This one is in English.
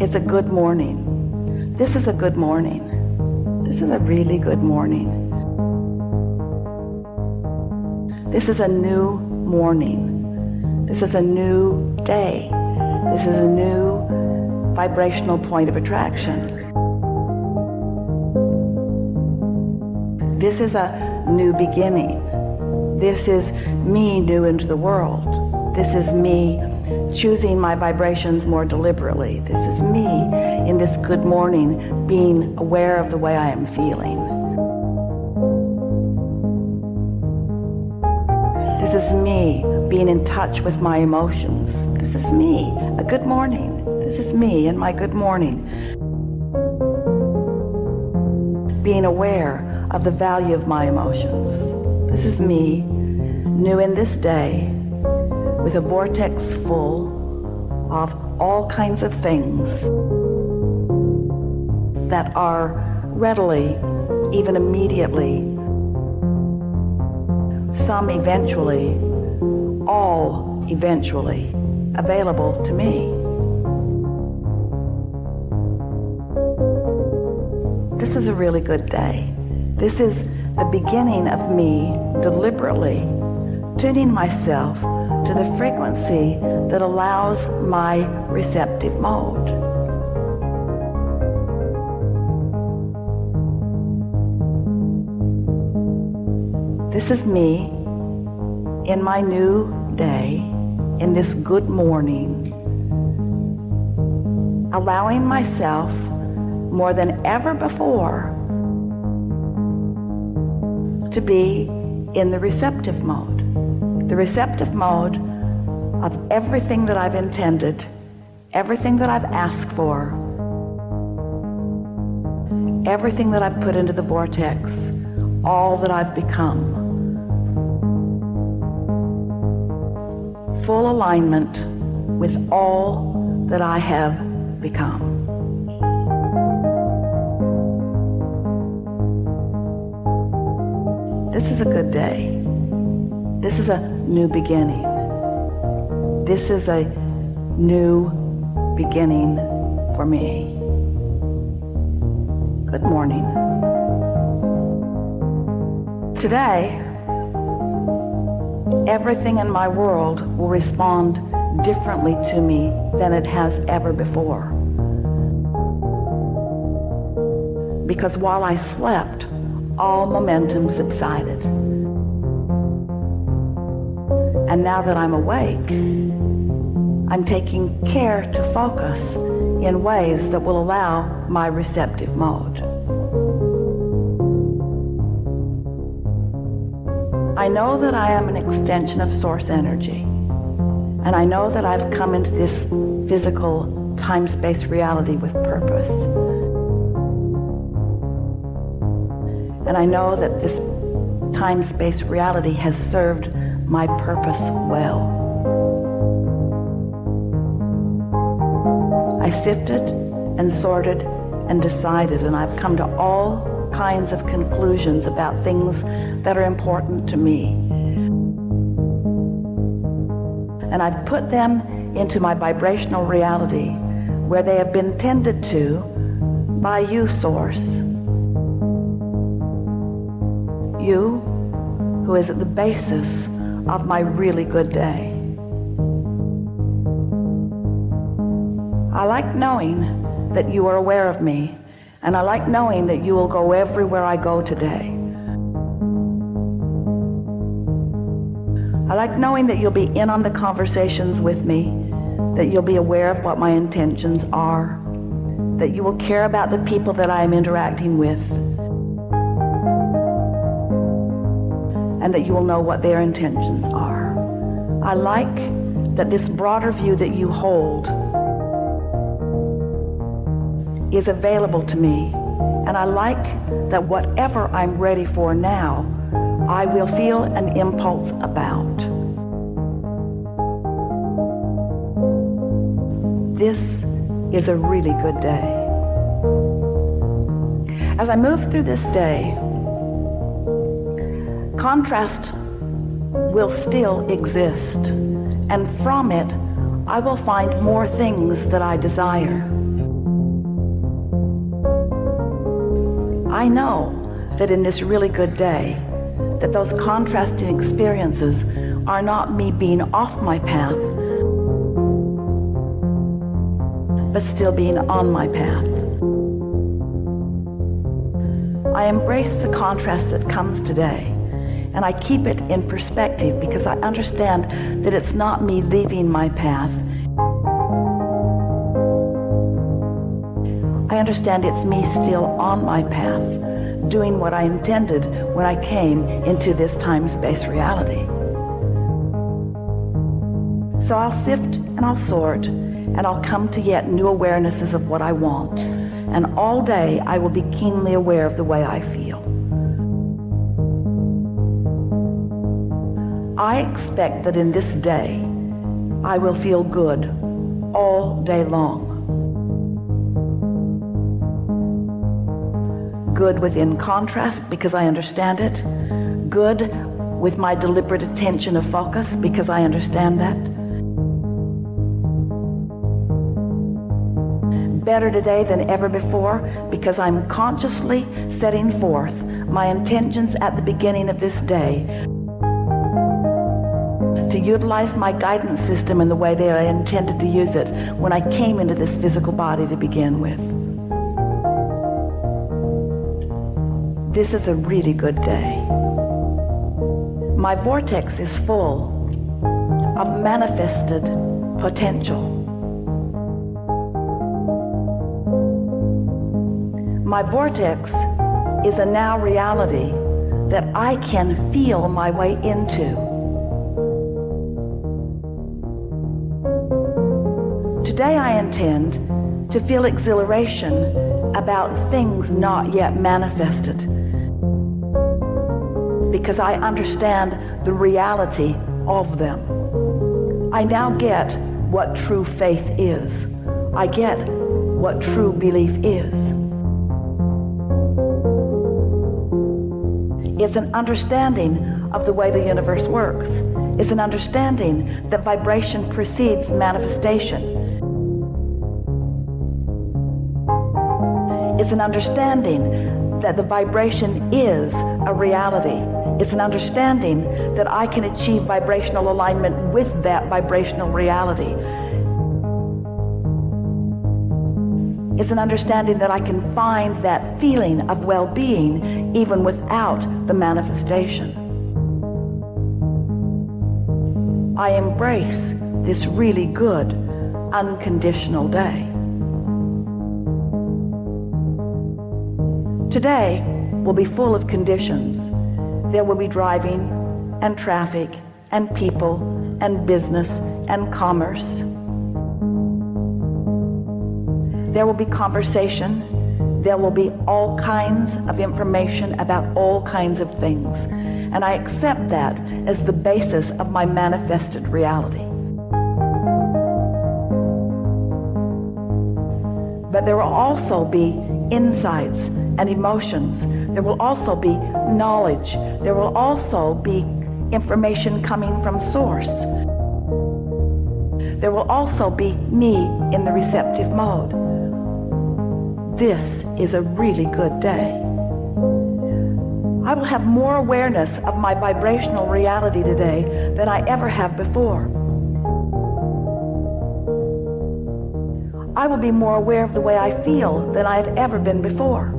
is a good morning. This is a good morning. This is a really good morning. This is a new morning. This is a new day. This is a new vibrational point of attraction. This is a new beginning. This is me new into the world. This is me choosing my vibrations more deliberately. This is me in this good morning being aware of the way I am feeling. This is me being in touch with my emotions. This is me, a good morning. This is me and my good morning. Being aware of the value of my emotions. This is me, new in this day, with a vortex full of all kinds of things that are readily, even immediately, some eventually, all eventually, available to me. This is a really good day. This is the beginning of me deliberately tuning myself to the frequency that allows my receptive mode. This is me in my new day, in this good morning, allowing myself more than ever before to be in the receptive mode. The receptive mode of everything that I've intended, everything that I've asked for, everything that I've put into the vortex, all that I've become. Full alignment with all that I have become. This is a good day. This is a new beginning. This is a new beginning for me. Good morning. Today, everything in my world will respond differently to me than it has ever before. Because while I slept, all momentum subsided. And now that I'm awake, I'm taking care to focus in ways that will allow my receptive mode. I know that I am an extension of source energy, and I know that I've come into this physical time-space reality with purpose. And I know that this time-space reality has served my purpose well. I sifted and sorted and decided, and I've come to all kinds of conclusions about things that are important to me. And I've put them into my vibrational reality where they have been tended to by you, Source. You, who is at the basis of my really good day. I like knowing that you are aware of me, and I like knowing that you will go everywhere I go today. I like knowing that you'll be in on the conversations with me, that you'll be aware of what my intentions are, that you will care about the people that I am interacting with, and that you will know what their intentions are. I like that this broader view that you hold is available to me, and I like that whatever I'm ready for now, I will feel an impulse about. This is a really good day. As I move through this day, contrast will still exist, and from it, I will find more things that I desire. I know that in this really good day, that those contrasting experiences are not me being off my path, but still being on my path. I embrace the contrast that comes today, and I keep it in perspective because I understand that it's not me leaving my path. I understand it's me still on my path, doing what I intended when I came into this time-space reality. So I'll sift and I'll sort, and I'll come to yet new awarenesses of what I want. And all day I will be keenly aware of the way I feel. I expect that in this day, I will feel good all day long. Good within contrast because I understand it. Good with my deliberate attention of focus because I understand that. Better today than ever before because I'm consciously setting forth my intentions at the beginning of this day to utilize my guidance system in the way that I intended to use it when I came into this physical body to begin with. This is a really good day. My vortex is full of manifested potential. My vortex is a now reality that I can feel my way into. Today I intend to feel exhilaration about things not yet manifested, because I understand the reality of them. I now get what true faith is. I get what true belief is. It's an understanding of the way the universe works. It's an understanding that vibration precedes manifestation. It's an understanding that the vibration is a reality. It's an understanding that I can achieve vibrational alignment with that vibrational reality. It's an understanding that I can find that feeling of well-being even without the manifestation. I embrace this really good, unconditional day. Today will be full of conditions. There will be driving and traffic and people and business and commerce. There will be conversation. There will be all kinds of information about all kinds of things. And I accept that as the basis of my manifested reality. But there will also be insights and emotions. There will also be knowledge. There will also be information coming from source. There will also be me in the receptive mode. This is a really good day. I will have more awareness of my vibrational reality today than I ever have before. I will be more aware of the way I feel than I have ever been before.